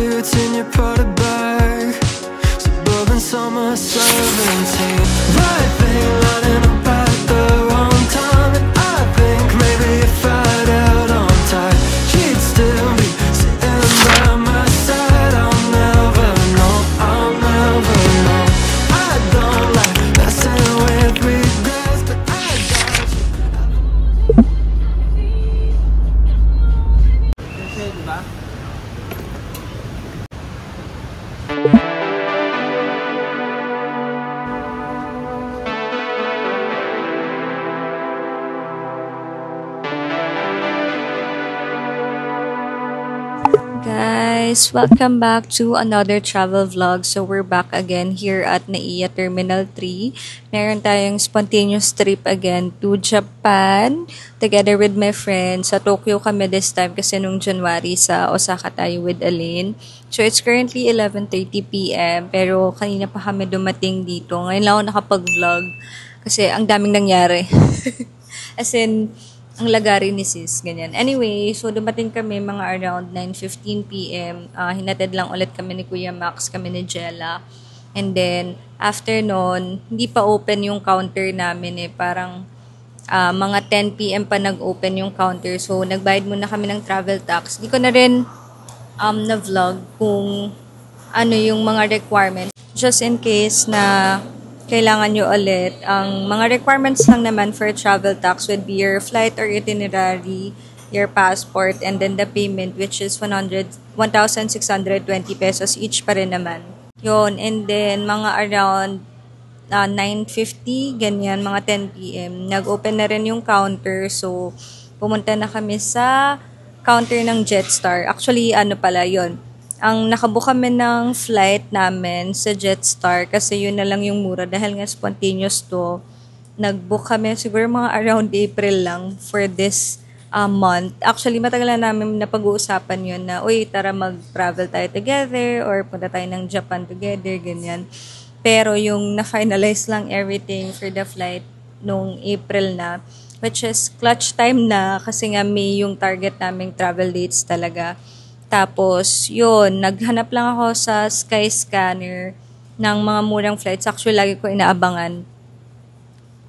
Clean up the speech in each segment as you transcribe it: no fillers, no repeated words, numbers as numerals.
suits in your Prada bag, suburban summer 17. Right thing lining up at the wrong time, and I think maybe if I'd held on tight, she'd still be sitting by my side. I'll never know, I'll never know. I don't like messing with regrets, but I got you. Kasi, diba? Guys, welcome back to another travel vlog. So we're back again here at NAIA Terminal 3. Meron tayong spontaneous trip again to Japan together with my friends. Sa Tokyo kami this time kasi nung January sa Osaka tayo with Aline. So it's currently 11:30 p.m. pero kanina pa kami dumating dito. Ngayon lang ako nakapag-vlog kasi ang daming nangyari. As in, ang lagari ni sis, ganyan. Anyway, so dumating kami mga around 9:15 p.m. Hinatid lang ulit kami ni Kuya Max, kami ni Jella. And then, after nun, hindi pa open yung counter namin eh. Parang mga 10 p.m. pa nag-open yung counter. So, nagbayad muna kami ng travel tax. Hindi ko na rin na-vlog kung ano yung mga requirements. Just in case na kailangan nyo ulit. Ang mga requirements lang naman for travel tax would be your flight or itinerary, your passport, and then the payment, which is 1,620 pesos each pa rin naman. Yun, and then mga around 9:50, ganyan, mga 10 p.m. Nag-open na rin yung counter, so pumunta na kami sa counter ng Jetstar. Actually, ano pala yun, ang nakabook kami ng flight namin sa Jetstar kasi yun na lang yung mura dahil nga spontaneous to. Nag-book kami siguro mga around April lang for this month. Actually, matagal na namin napag-uusapan yun na, uy, tara mag-travel tayo together or punta tayo ng Japan together, ganyan. Pero yung na-finalize lang everything for the flight nung April na, which is clutch time na kasi nga May yung target naming travel dates talaga. Tapos, yun, naghanap lang ako sa Skyscanner ng mga murang flights. Actually, lagi ko inaabangan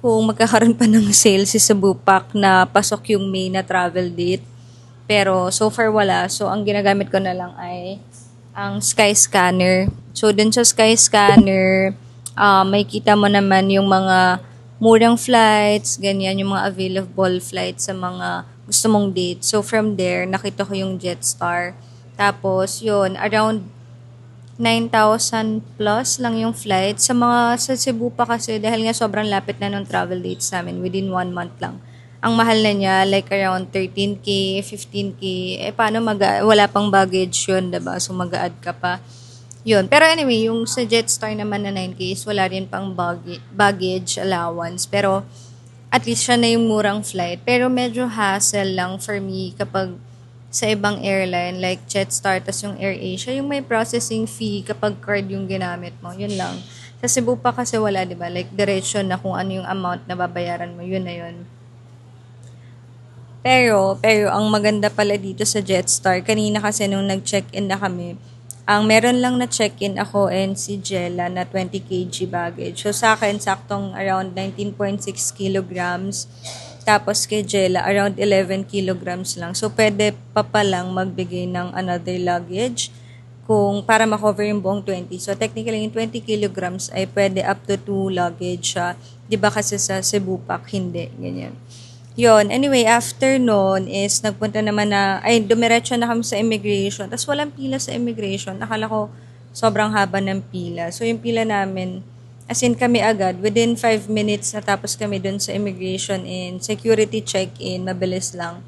kung magkakaroon pa ng sale si Cebu Pac na pasok yung May na travel date. Pero, so far wala. So, ang ginagamit ko na lang ay ang Skyscanner. So, dun sa Skyscanner, may kita mo naman yung mga murang flights, ganyan, yung mga available flights sa mga gusto mong date. So, from there, nakita ko yung Jetstar. Tapos, yun, around 9,000 plus lang yung flight. Sa Cebu pa kasi, dahil nga sobrang lapit na ng travel dates namin, within 1 month lang. Ang mahal na niya, like around 13K, 15K. Paano wala pang baggage yun, diba? So, mag-a-add ka pa. Yun. Pero anyway, yung sa Jetstar naman na 9K, wala rin pang baggage allowance. Pero, at least siya na yung murang flight. Pero medyo hassle lang for me kapag sa ibang airline like Jetstar tas yung AirAsia, yung may processing fee kapag card yung ginamit mo. Yun lang. Sa Cebu pa kasi wala, di ba? Like diretso na kung ano yung amount na babayaran mo. Yun na yun. Pero ang maganda pala dito sa Jetstar, kanina kasi nung nag-check-in na kami, ang meron lang na check-in ako and si Jella na 20 kg baggage. So sa akin, saktong around 19.6 kilograms. Tapos kay Jella, around 11 kilograms lang. So, pwede pa palang magbigay ng another luggage para ma-cover yung buong 20. So, technically, yung 20 kilograms ay pwede up to 2 luggage siya. Diba kasi sa Cebu Pac, hindi. Ganyan. Yun. Anyway, after noon is nagpunta naman dumiretso na kami sa immigration. Tapos walang pila sa immigration. Akala ko sobrang haba ng pila. So, yung pila namin, as in kami agad, within 5 minutes natapos kami dun sa immigration and security check-in, mabilis lang.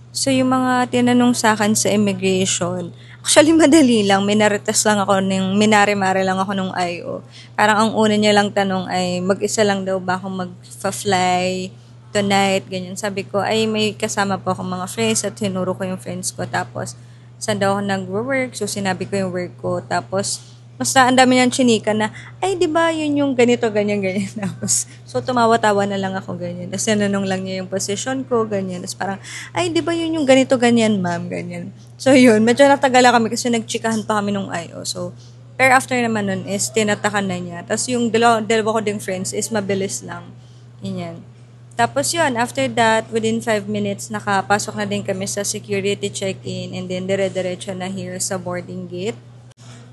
So, yung mga tinanong sa akin sa immigration, actually madali lang, minare-mare lang ako nung IO. Parang ang una niya lang tanong ay, mag-isa lang daw ba akong mag-fly tonight, ganyan. Sabi ko, ay may kasama po akong mga friends at tinuro ko yung friends ko. Tapos, saan daw ako nag-work? So, sinabi ko yung work ko. Tapos, Basta ang dami niyang chinika na, ay, di ba yun yung ganito, ganyan, ganyan. Tapos, so, tumawa-tawa na lang ako ganyan. Tapos, nanong lang niya yung position ko, ganyan. Tapos, parang, ay, di ba yun yung ganito, ganyan, ma'am, ganyan. So, yun, medyo natagala kami kasi nagchikahan pa kami nung IO. So, pero after naman nun is, tinatakan na niya. Tapos, yung dalawa ko ding friends is mabilis lang. Ganyan. Tapos, yun, after that, within 5 minutes, nakapasok na din kami sa security check-in and then dire-diretso na here sa boarding gate.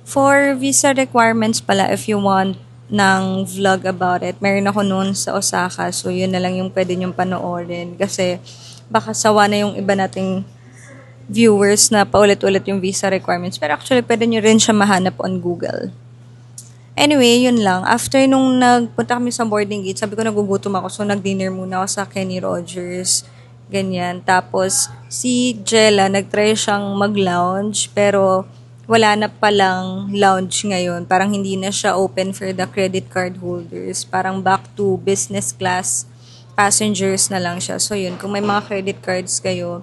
For visa requirements pala, if you want ng vlog about it, meron ako noon sa Osaka. So, yun na lang yung pwede nyong panoorin. Kasi, baka sawa na yung iba nating viewers na paulit-ulit yung visa requirements. Pero actually, pwede nyo rin siya mahanap on Google. Anyway, yun lang. After nung nagpunta kami sa boarding gate, sabi ko nagugutom ako. So, nag-dinner muna ako sa Kenny Rogers. Ganyan. Tapos, si Jella, nag-try siyang mag-lounge. Pero, wala na palang lounge ngayon. Parang hindi na siya open for the credit card holders. Parang back to business class passengers na lang siya. So, yun. Kung may mga credit cards kayo,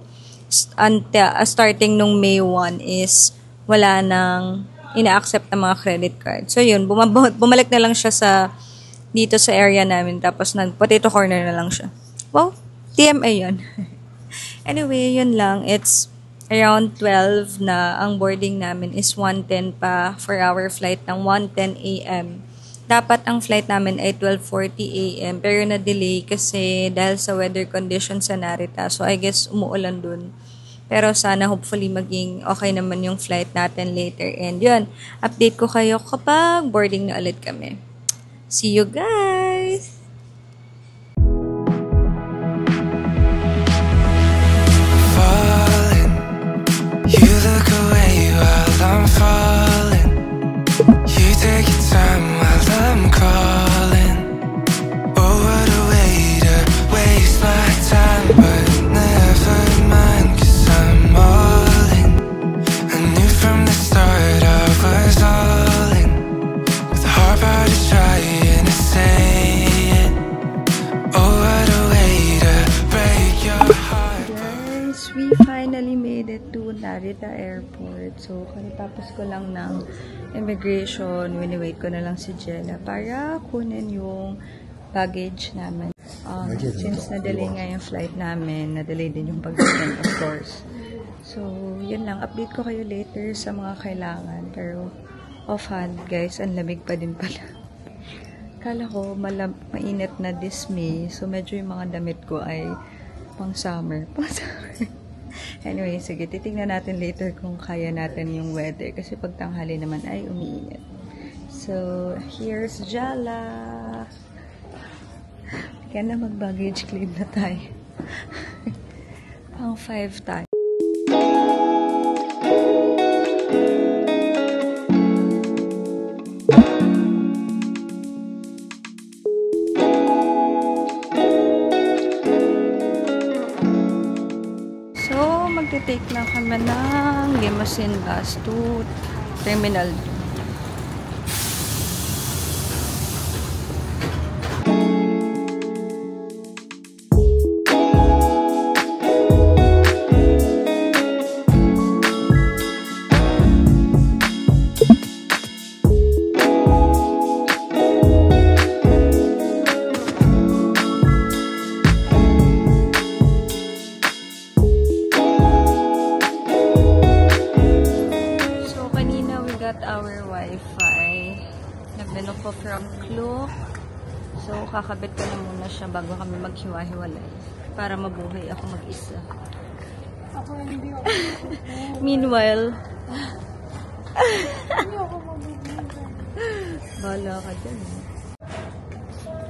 starting nung May 1 is wala nang ina-accept ng mga credit card. So, yun. Bumalik na lang siya dito sa area namin. Tapos, nag-potato corner na lang siya. Wow! TMA yun. Anyway, yun lang. It's around 12 na ang boarding namin is 1:10 pa for our flight ng 1:10 a.m. Dapat ang flight namin ay 12:40 a.m. pero na-delay kasi dahil sa weather conditions sa Narita. So, I guess umuulan dun. Pero sana hopefully maging okay naman yung flight natin later. And yun, update ko kayo kapag boarding na ulit kami. See you guys! You look away while I'm falling. You take your time while I'm calling. Oh, what a way to waste my time. But never mind, 'cause I'm all in. I knew from the start I was all in. With a heart about to trying to say it. Oh, what a way to break your heart. Guys, we finally made it to Narita Airport. So, katapos ko lang ng immigration, wini-wait ko na lang si Jella para kunin yung baggage namin. Since na-delay nga yung flight namin, na-delay din yung pagdating, of course. So, yun lang. Update ko kayo later sa mga kailangan. Pero, offhand, guys, ang lamig pa din pala. Kala ko, mainit na this May. So, medyo yung mga damit ko ay pang summer. Anyway, sige, titingnan natin later kung kaya natin yung weather. Kasi pag tanghali naman ay umiinit. So, here's Jala. Kaya na mag-baggage claim na tayo. Pang 5 tayo. Magte-take lang kami ng limousine bus to Terminal 2. Our Wi-Fi. Nagbinok ko from Klook. So, kakabit ko na muna siya bago kami maghiwa-hiwalay. Para mabuhay ako mag-isa. Ako hindi ako. Meanwhile, Hindi ako mabubuhay. bahala ka dyan.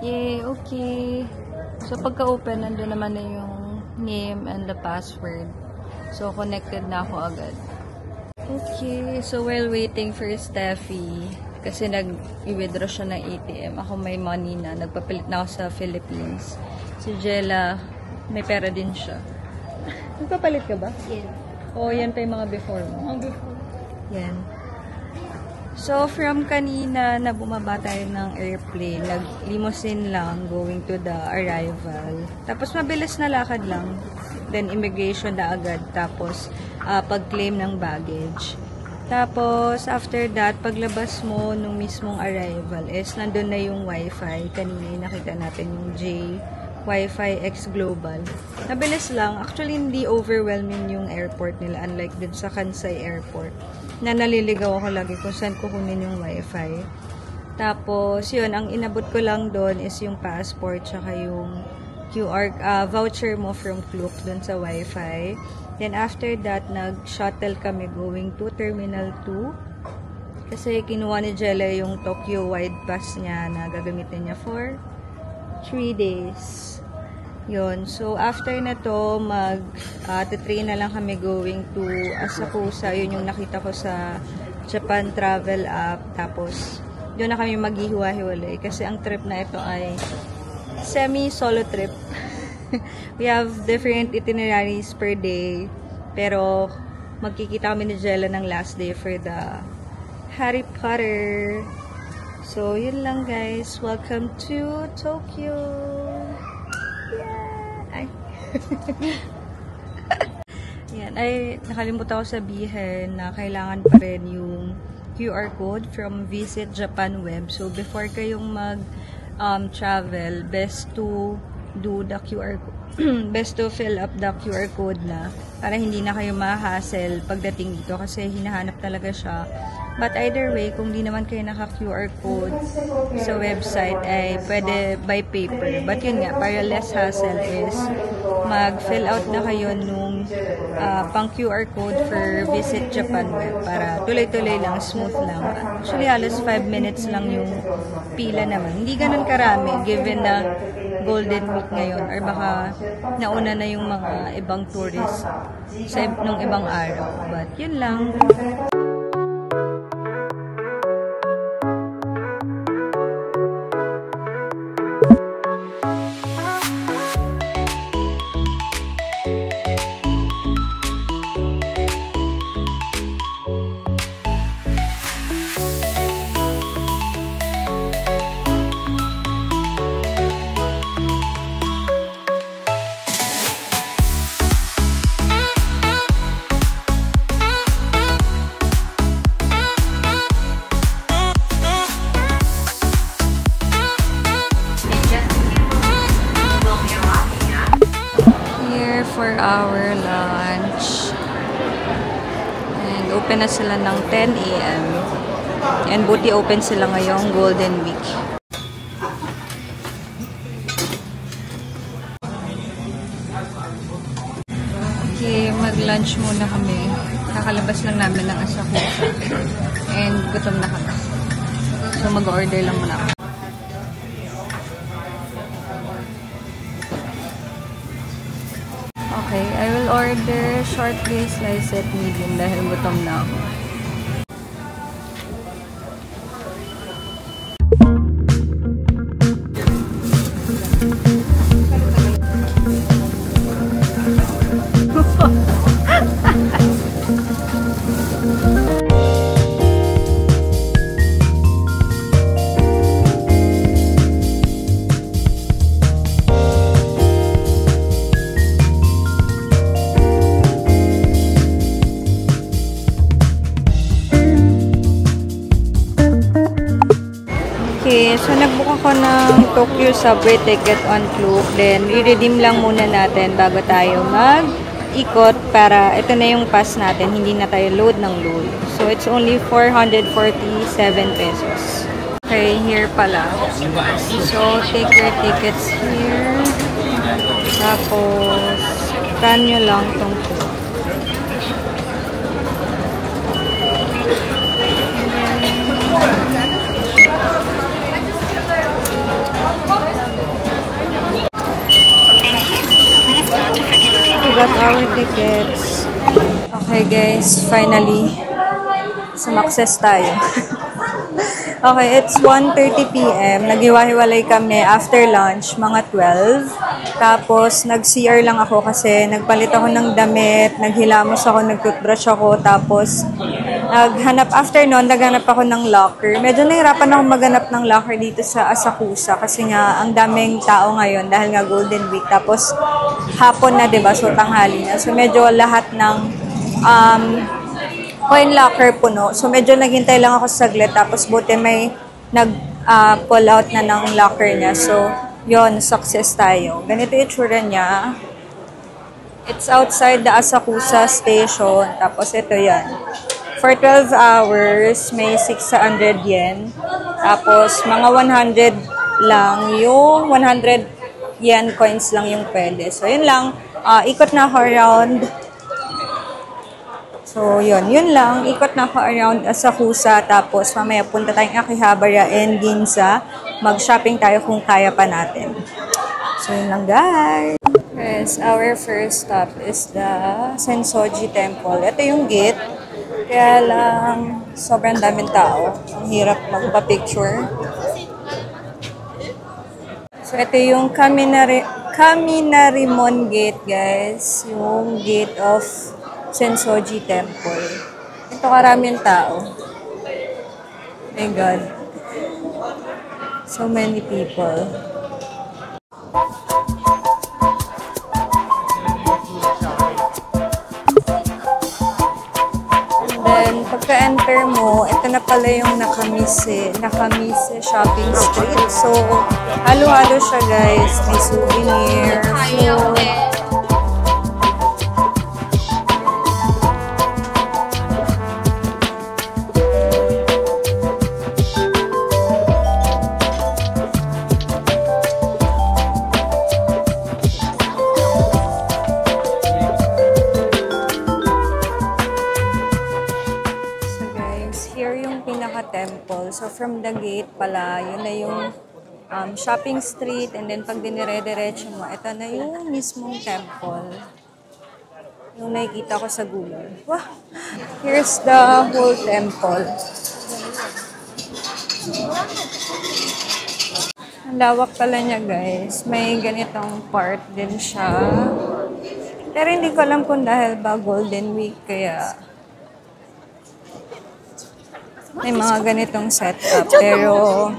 Yay, okay. So, pagka-open, nandun naman na yung name and the password. So, connected na ako agad. Okay, so while waiting for Steffi, kasi nag-i-withdraw siya ng ATM, ako may money na, nagpapalit na ako sa Philippines. Si Jella, may pera din siya. Nagpapalit ka ba? Yes. O, yan pa yung mga before mo? Ang before. Yan. So, from kanina na bumaba tayo ng airplane, nag-limousine lang going to the arrival. Tapos, mabilis na lakad lang. Then, immigration na agad. Tapos, pag-claim ng baggage. Tapos, after that, paglabas mo nung mismong arrival is nandun na yung wifi. Kanina yung nakita natin yung J Wi-Fi X Global. Nabilis lang. Actually, hindi overwhelming yung airport nila unlike din sa Kansai Airport na naliligaw ako lagi kung saan kukunin yung wifi. Tapos, yun, ang inabot ko lang doon is yung passport tsaka yung QR voucher mo from Klook doon sa wifi. Then, after that, nag-shuttle kami going to Terminal 2. Kasi kinuha ni Jella yung Tokyo Wide Pass niya na gagamitin niya for 3 days. Yun. So, after na to, mag-train na lang kami going to Asakusa. Yun yung nakita ko sa Japan Travel App. Tapos, doon na kami maghihiwa-hiwalay. Kasi ang trip na ito ay semi-solo trip. We have different itineraries per day. Pero, magkikita kami ni Jella ng last day for the Harry Potter. So, yun lang guys. Welcome to Tokyo. Yeah. Ay. Yan. Ay, nakalimutan ko sabihin na kailangan pa rin yung QR code from Visit Japan Web. So, before kayong mag-travel, best to do the QR code. Best to fill up the QR code na para hindi na kayo ma-hassle pagdating dito kasi hinahanap talaga siya. But either way, kung di naman kayo naka-QR code sa website ay pwede by paper. But yun nga, para less hassle is mag-fill out na kayo nung pang QR code for Visit Japan Web para tuloy-tuloy lang, smooth lang. Actually, halos 5 minutes lang yung pila naman. Hindi ganun karami given na Golden Week ngayon or baka nauna na yung mga ibang tourists nung ibang araw. But yun lang. For our lunch. And open na sila ng 10 a.m. And buti open sila ngayong Golden Week. Okay, mag-lunch muna kami. Kakalabas lang namin ng Asakusa. And gutom na kami. So mag-order lang muna ako. Okay, I will order short cake slice at medium dahil gutom na ako. Okay, so nagbook ako ng Tokyo subway ticket on Klook. Then, i-redeem lang muna natin bago tayo mag-ikot para ito na yung pass natin. Hindi na tayo load ng load. So, it's only 447 pesos. Okay, here pala. So, take your tickets here. Tapos, scan nyo lang tong Klook. We got our tickets. Okay guys, finally, sumakses tayo. Okay, it's 1:30 p.m. Naghiwa-hiwalay kami after lunch, mga 12. Tapos, nag-CR lang ako kasi nagpalit ako ng damit, naghilamos ako, nag-toothbrush ako, tapos after nun, naghanap ako ng locker. Medyo nahirapan ako maghanap ng locker dito sa Asakusa kasi nga, ang daming tao ngayon dahil nga Golden Week. Tapos, hapon na, diba? So, tanghali na. So, medyo lahat ng coin locker puno. So, medyo naghintay lang ako saglit. Tapos, buti may nag-pull out na ng locker niya. So, yon success tayo. Ganito yung itsura niya. It's outside the Asakusa station. Tapos, ito yan. For 12 hours, may 600 yen. Tapos, mga 100 lang. Yung 100 yen coins lang yung pwede. So, yun lang. Ikot na ako around. So, yun lang. Ikot na ako around Asakusa. Tapos, mamaya punta tayong Akihabara and Ginza. Mag-shopping tayo kung kaya pa natin. So, yun lang, guys. Yes, our first stop is the Sensoji Temple. Ito yung gate. Kaya lang, sobrang daming tao. Ang hirap magpa-picture. So, ito yung Kaminarimon Gate, guys. Yung gate of Sensoji Temple. Ito karaming tao. My God. So many people. And then, pagka-enter mo, ito na pala yung Nakamise Shopping Street. So, halo-halo siya, guys. May souvenir, food. Temple. So, from the gate pala, yun na yung shopping street. And then, pag dinire-diretso mo, ito na yung mismong temple. Yung nakikita ko sa Google. Wow! Here's the whole temple. Ang lawak pala niya, guys. May ganitong part din siya. Pero hindi ko alam kung dahil ba Golden Week, kaya may mga ganitong setup. Pero,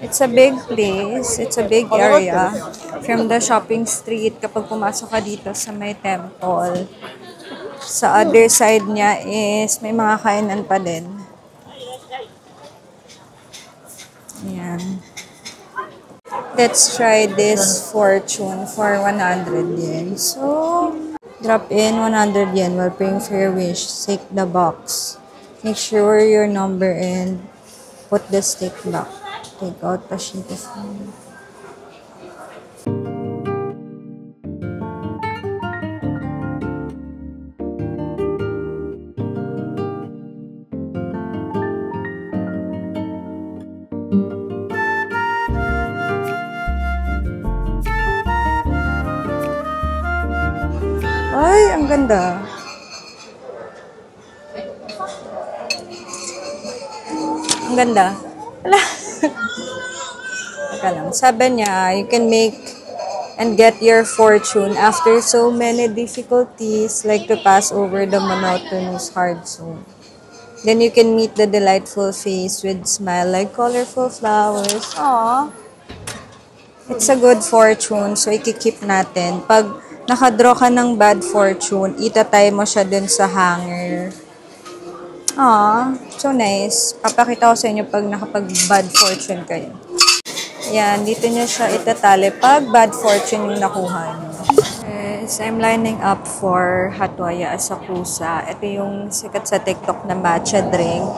it's a big place. It's a big area. From the shopping street, kapag pumasok ka dito sa may temple, sa other side niya is may mga kainan pa din. Ayan. Let's try this fortune for 100 yen. So, drop in 100 yen while paying for your wish. Take the box. Make sure your number and put the stick back. Take out the sheet of money. Ay, ang ganda. Ang ganda. Wala. Teka lang. Sabi niya, you can make and get your fortune after so many difficulties, like to pass over the monotonous hard zone. Then you can meet the delightful face with smile like colorful flowers. Aww. It's a good fortune, so ikikip natin. Pag nakadraw ka ng bad fortune, itatay mo siya dun sa hanger. So nice. Papakita ko sa inyo pag nakapag-bad fortune kayo. Yan, dito nyo siya itatali pag bad fortune yung nakuha nyo. Yes, I'm lining up for Hatwaya Asakusa. Ito yung sikat sa TikTok na matcha drink.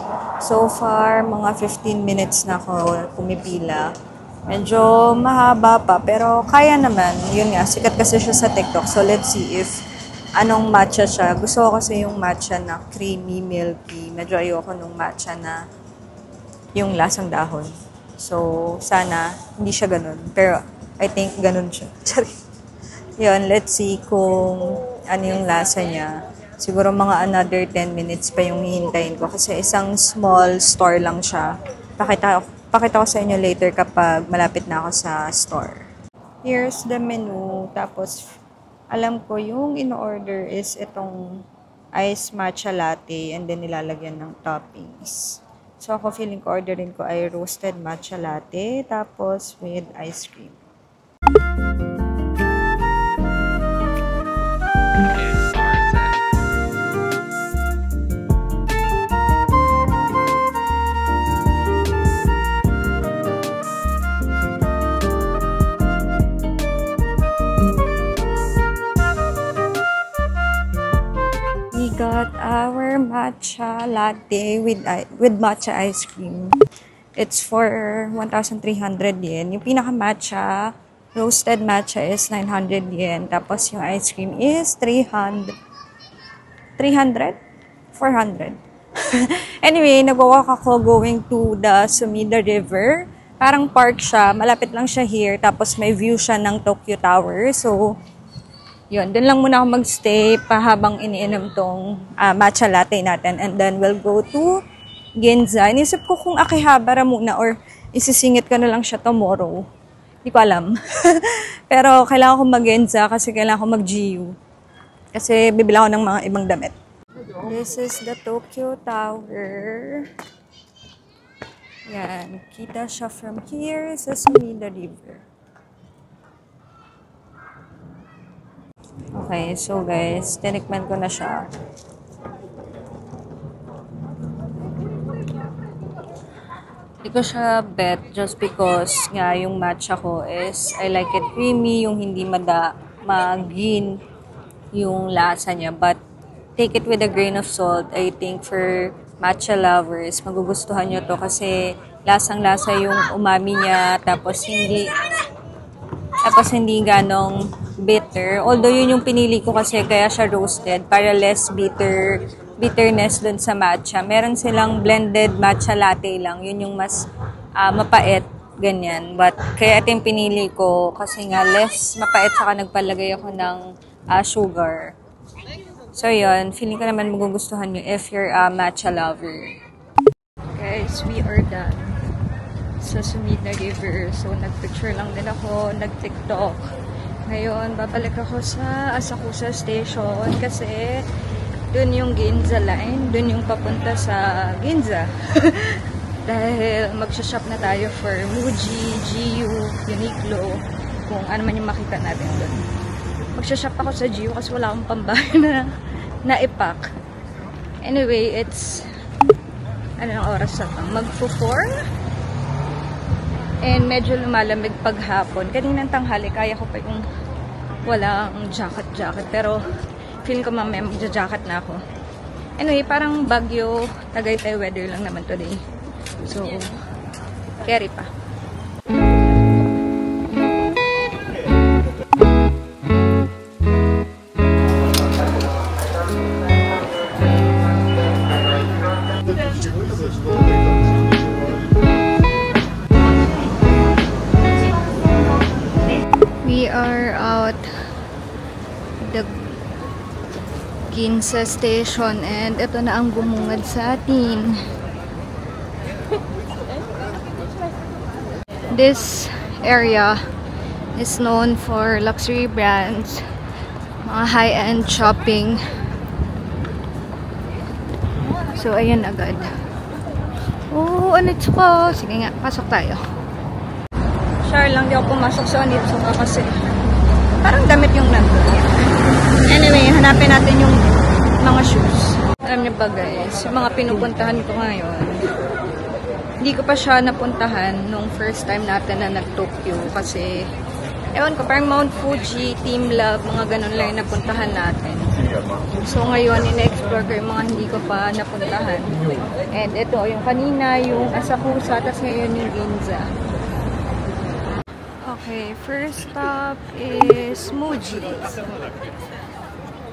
So far, mga 15 minutes na ako pumipila. Medyo mahaba pa, pero kaya naman. Yun nga, sikat kasi siya sa TikTok. So let's see if anong matcha siya. Gusto ko kasi yung matcha na creamy, milky. Medyo ayoko nung matcha na yung lasang dahon. So, sana hindi siya ganun. Pero, I think ganun siya. Yun, let's see kung ano yung lasa niya. Siguro mga another 10 minutes pa yung hihintayin ko. Kasi isang small store lang siya. Pakita ko sa inyo later kapag malapit na ako sa store. Here's the menu. Tapos, alam ko, yung in-order is itong iced matcha latte and then nilalagyan ng toppings. So, ako feeling ko orderin ko ay roasted matcha latte tapos with ice cream. matcha latte with matcha ice cream. It's for 1,300 yen. Yung pinaka-matcha, roasted matcha is 900 yen. Tapos yung ice cream is 300? 400? Anyway, nag-walk ako going to the Sumida River. Parang park siya. Malapit lang siya here. Tapos may view siya ng Tokyo Tower. So, yun. Doon lang muna ako magstay habang iniinom tong matcha latte natin. And then, we'll go to Ginza. Inisip ko kung Akihabara muna or isisingit ko na lang siya tomorrow. Hindi ko alam. Pero, kailangan ko mag-Ginza kasi kailangan ko mag-GU. Kasi, bibila ko ng mga ibang damit. This is the Tokyo Tower. Yan. Kita siya from here sa Sumida River. Okay, so guys, tinikman ko na siya. Hindi ko siya bet just because nga yung matcha ko is I like it creamy, yung hindi magin yung lasa niya. But take it with a grain of salt. I think for matcha lovers, magugustuhan nyo to kasi lasang-lasa yung umami niya, tapos hindi ganong bitter. Although yun yung pinili ko kasi kaya siya roasted para less bitterness dun sa matcha. Meron silang blended matcha latte lang. Yun yung mas mapait, ganyan. But kaya ito yung pinili ko kasi nga less mapait, saka nagpalagay ako ng sugar. So, yun. Feeling ko naman magugustuhan nyo if you're a matcha lover. Guys, we are done sa Sumida River. So, nagpicture lang din ako, nag-TikTok. Ngayon, babalik ako sa Asakusa Station kasi dun yung Ginza line. Dun yung papunta sa Ginza. Dahil magsha-shop na tayo for Muji, GU, Uniqlo, kung ano man yung makita natin dun. Magsha-shop ako sa GU kasi wala akong pambahay na naipak. Anyway, it's anong oras na to? Mag-4? And medyo lumalamig paghapon. Kaninang tanghali, kaya ko pa yung walang jacket. Pero feeling ko mamaya magja-jacket na ako. Anyway, parang Baguio, Tagaytay weather lang naman today. So, carry pa. We are out the Ginza Station and ito na ang bumungad sa atin. This area is known for luxury brands, mga high-end shopping. So, ayan agad. Oh, ano ito ko? Sige nga, pasok tayo. Sure lang, di ako pumasok sa Onitsuka kasi parang damit yung nandun. Anyway, hanapin natin yung mga shoes. Alam niyo ba guys, yung mga pinupuntahan ko ngayon, hindi ko pa siya napuntahan nung first time natin na nag-Tokyo kasi ewan ko, parang Mount Fuji, Team Love, mga ganun lang yung napuntahan natin. So ngayon, ina-explore ko yung mga hindi ko pa napuntahan. And ito, yung kanina, yung Asakusa, tapos ngayon yung Ginza. Okay, first stop is Muji.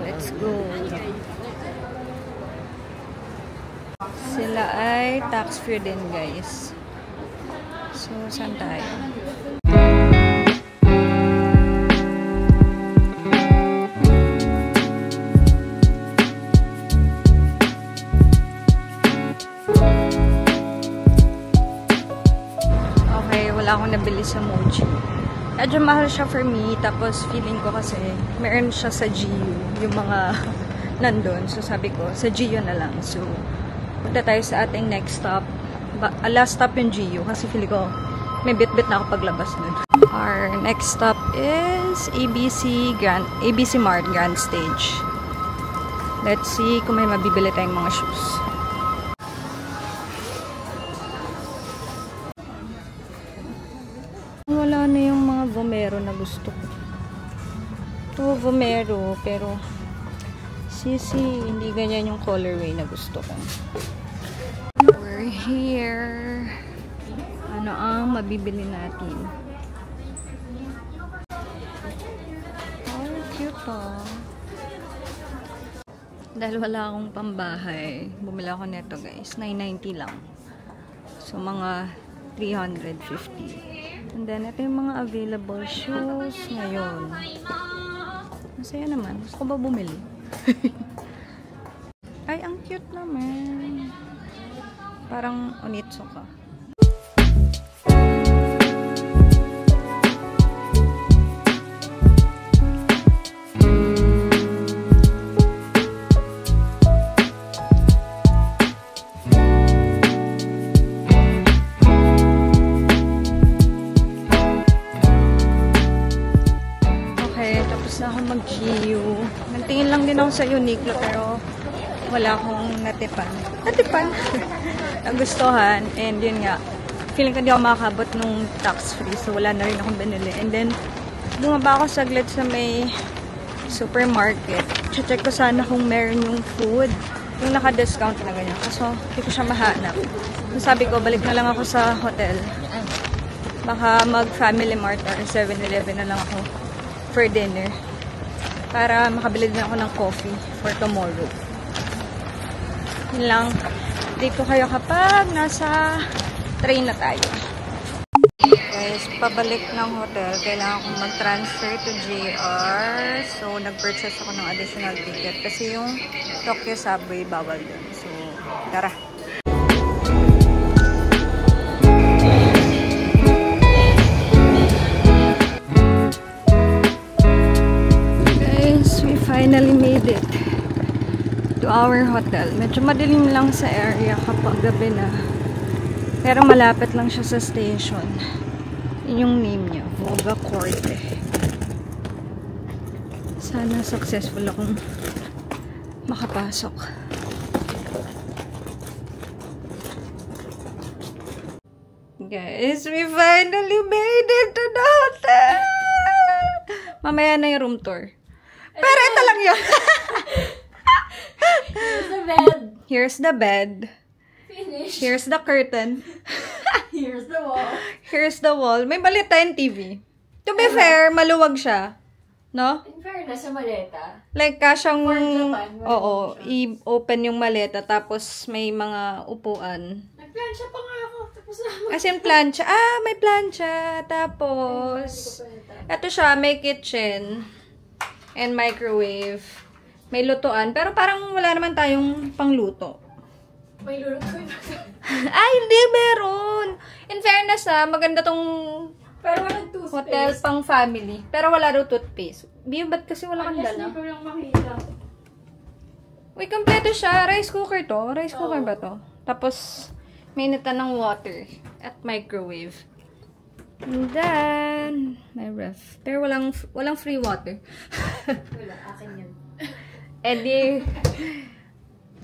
Let's go. Sila ay tax-free din, guys. So, saan tayo? Okay, wala akong nabili sa Muji. Medyo mahal siya for me, tapos feeling ko kasi meron siya sa GU, yung mga nandun. So sabi ko, sa GU na lang. So, punta tayo sa ating next stop. Last stop yung GU, kasi feeling ko may bit-bit na ako paglabas nun. Our next stop is ABC Mart Grand Stage. Let's see kung may mabibili tayong mga shoes. Wala na yung mga Vomero na gusto ko. Ito Vomero, pero Sisi, hindi ganyan yung colorway na gusto ko. We're here. Ano ang mabibili natin? Oh, cute oh. Dahil wala akong pambahay, bumili ako neto guys. 990 lang. So, mga 350. And then, ito yung mga available shoes ngayon. Masaya naman. Gusto ko ba bumili? Ay, ang cute naman. Parang Onitsuka. Mag-GU. Nagtingin lang din ako sa Uniqlo pero wala akong natipan. Nagustuhan. And yun nga, feeling ko di ako makakabot nung tax-free. So wala na rin akong binili. And then, bumaba ako saglit sa may supermarket. Check ko sana kung meron yung food. Yung naka-discount na ganyan. Kaso, hindi ko siya mahanap. Sabi ko, balik na lang ako sa hotel. Baka mag-Family Mart or 7-Eleven na lang ako for dinner. Para makabili din ako ng coffee for tomorrow. Yun lang. Update ko kayo kapag nasa train na tayo. Guys, pabalik ng hotel. Kailangan kong mag-transfer to JR. So, nag-purchase ako ng additional ticket. Kasi yung Tokyo Subway bawal din. So, tara. Finally made it to our hotel. Medyo madilim lang sa area kapag gabi na. Pero malapit lang siya sa station. Yun yung name niya, Voga Corte. Sana successful akong makapasok. Guys, we finally made it to the hotel! Mamaya na yung room tour. Pero ito lang yun. Here's the bed. Here's the bed. Finish. Here's the curtain. Here's the wall. Here's the wall. May maliit tayong TV. To be fair, maluwag siya. No? In fairness, sa maleta. Like, kasyang, For Japan, oo, i-open yung maleta, tapos may mga upuan. Nagplansya pa nga ako. Tapos na. As in, plancha. Ah, may plancha. Tapos, ito siya, may kitchen. And microwave. May lutuan. Pero parang wala naman tayong pangluto. May lulutuin. Ay, hindi meron. In fairness maganda tong Pero walang toothpaste. hotel pang family. Pero wala daw toothpaste. Biyo, ba't kasi wala kang dala? Hindi ko lang makita. Uy, kompleto siya. Rice cooker to. Rice cooker ba to? Tapos, may initan ng water. At microwave. And then, may ref. Pero walang free water. Wala, akin yun. Eh di,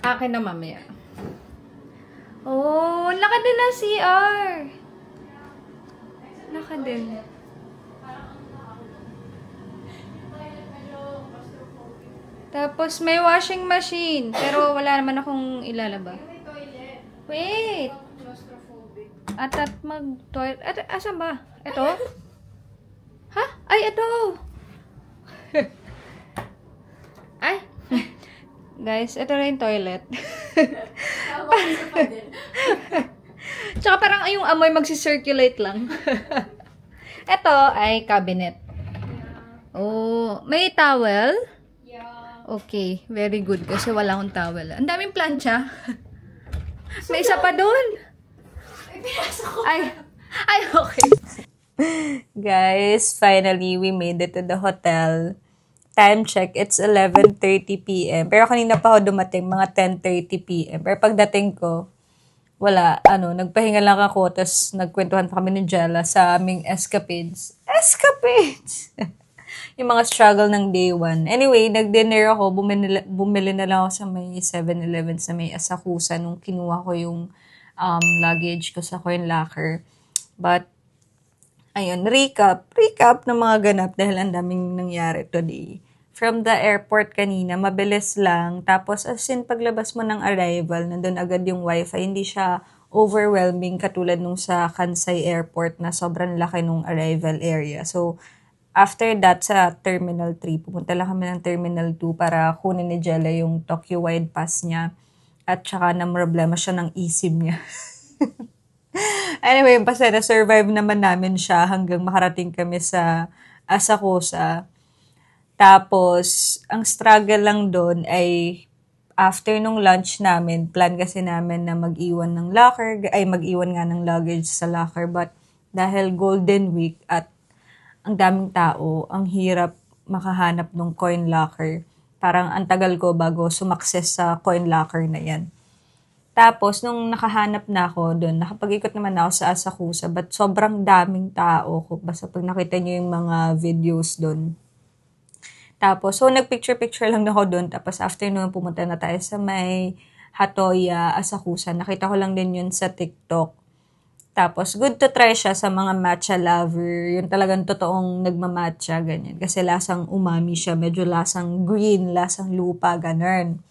akin na mamaya. Oh, laka din na CR. Laka din. Tapos, may washing machine. Pero wala naman akong ilalaba. Wait. At mag-toilet. Asan ba? Ito? Ha? Ay, ito! Ay! Guys, ito na yung toilet. Tsaka parang yung amoy magsi-circulate lang. Ito ay cabinet. Oh, may towel? Yeah. Okay, very good. Kasi wala akong towel. Ang daming plancha. May isa pa doon. Ay, okay. Guys, finally, we made it to the hotel. Time check, it's 11:30 p.m. Pero kanina pa ako dumating, mga 10:30 p.m. Pero pagdating ko, wala, nagpahinga lang ako, tapos nagkwentuhan pa kami ni Jella sa aming escapades. Yung mga struggle ng day one. Anyway, nag-dinner ako, bumili na lang ako sa may 7-Eleven, sa may Asakusa, nung kinuha ko yung luggage ko sa coin locker. But, ayun, recap ng mga ganap dahil ang daming nangyari today. from the airport kanina, mabilis lang. Tapos, as in, paglabas mo ng arrival, nandun agad yung wifi. Hindi siya overwhelming katulad nung sa Kansai Airport na sobrang laki nung arrival area. So, after that, sa Terminal 3, pumunta lang kami ng Terminal 2 para kunin ni Jella yung Tokyo Wide Pass niya. At saka na problema siya ng eSIM niya. Anyway, basta na-survive naman namin siya hanggang makarating kami sa Asakusa. Tapos, ang struggle lang doon ay after nung lunch namin, plan kasi namin na mag-iwan ng mag-iwan nga ng luggage sa locker. But dahil Golden Week at ang daming tao, ang hirap makahanap ng coin locker. Parang ang tagal ko bago sumakses sa coin locker na yan. Tapos, nung nakahanap na ako doon, nakapag-ikot naman ako sa Asakusa, but sobrang daming tao ko. Basta pag nakita niyo yung mga videos doon. Tapos, so nagpicture-picture lang ako doon. Tapos, after noon, pumunta na tayo sa may Hatoya, Asakusa. Nakita ko lang din yun sa TikTok. Tapos, good to try siya sa mga matcha lover. Yun talagang totoong nagmamatcha, ganyan. Kasi lasang umami siya. Medyo lasang green, lasang lupa, ganun.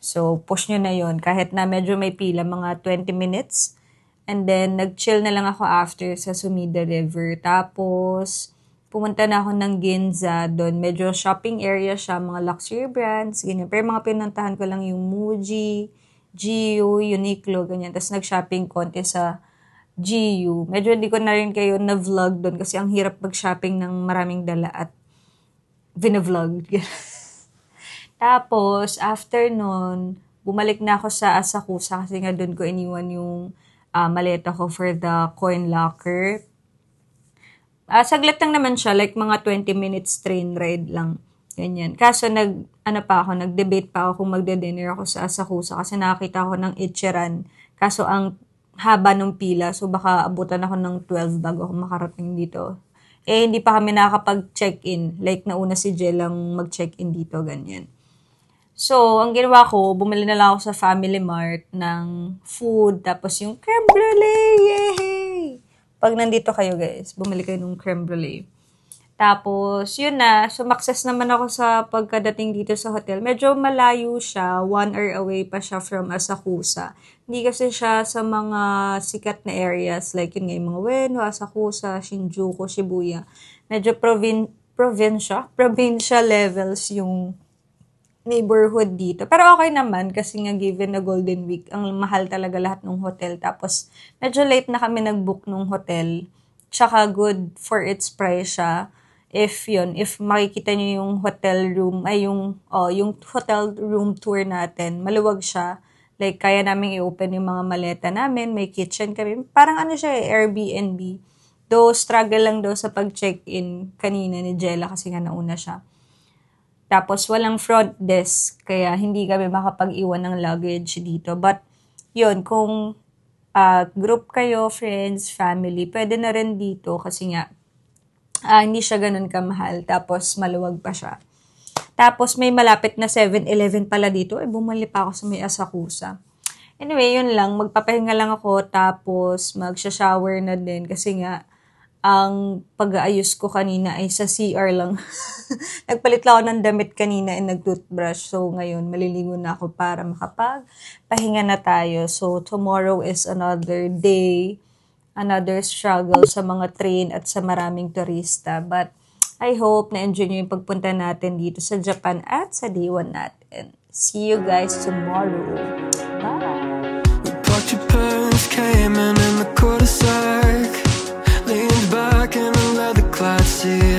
So, push nyo na yun. Kahit na medyo may pila, mga 20 minutes. And then, nag-chill na lang ako after sa Sumida River. Tapos, pumunta na ako ng Ginza doon. Medyo shopping area siya, mga luxury brands, ganyan. Pero mga pinuntahan ko lang yung Muji, GU, Uniqlo, ganyan. Tapos nag-shopping konti sa GU. Medyo hindi ko na rin kayo na-vlog doon kasi ang hirap mag-shopping ng maraming dala at vina-vlog. Tapos, after nun, bumalik na ako sa Asakusa kasi nga doon ko iniwan yung maleta ko for the coin locker. Saglit lang naman siya, like mga 20 minutes train ride lang. Ganyan. Kaso nag-debate pa ako kung magde-dinner ako sa Asakusa kasi nakakita ako ng Ichiran. Kaso ang haba ng pila, so baka abutan ako ng 12 bago ako makarating dito. Hindi pa kami nakakapag-check-in. Like nauna si Jel lang mag-check-in dito, ganyan. So, ang ginawa ko, bumili na lang ako sa Family Mart ng food, tapos yung creme brulee, yay! Pag nandito kayo guys, bumili kayo ng creme brulee. Tapos, yun na, sumakses naman ako sa pagkadating dito sa hotel. Medyo malayo siya, 1 hour away pa siya from Asakusa. Hindi kasi siya sa mga sikat na areas, like yun nga yung mga Ueno, Asakusa, Shinjuku, Shibuya. Medyo provincia levels yung neighborhood dito. Pero okay naman kasi nga given na Golden Week, ang mahal talaga lahat ng hotel. Tapos, medyo late na kami nag-book ng hotel. Tsaka good for its price siya. If makikita niyo yung hotel room, yung hotel room tour natin, maluwag siya. Like, kaya namin i-open yung mga maleta namin, may kitchen kami. Parang siya Airbnb. Though, struggle lang daw sa pag-check-in kanina ni Jella kasi nga nauna siya. Tapos, walang front desk, kaya hindi kami makapag-iwan ng luggage dito. But, yun, kung group kayo, friends, family, pwede na rin dito kasi nga, hindi siya ganun kamahal. Tapos, maluwag pa siya. Tapos, may malapit na 7-Eleven pala dito. Bumali pa ako sa may Asakusa. Anyway, yun lang. Magpapahinga lang ako. Tapos, magsha-shower na din kasi nga, ang pag-aayos ko kanina ay sa CR lang. Nagpalit lang ako ng damit kanina and nag-toothbrush. So, ngayon, maliligo na ako para makapagpahinga na tayo. So, tomorrow is another day, another struggle sa mga train at sa maraming turista. But, I hope na-enjoy nyo yung pagpunta natin dito sa Japan at sa day 1 natin. See you guys tomorrow. Bye! But your parents came in the quarter sack, leaned back in a leather clad seat.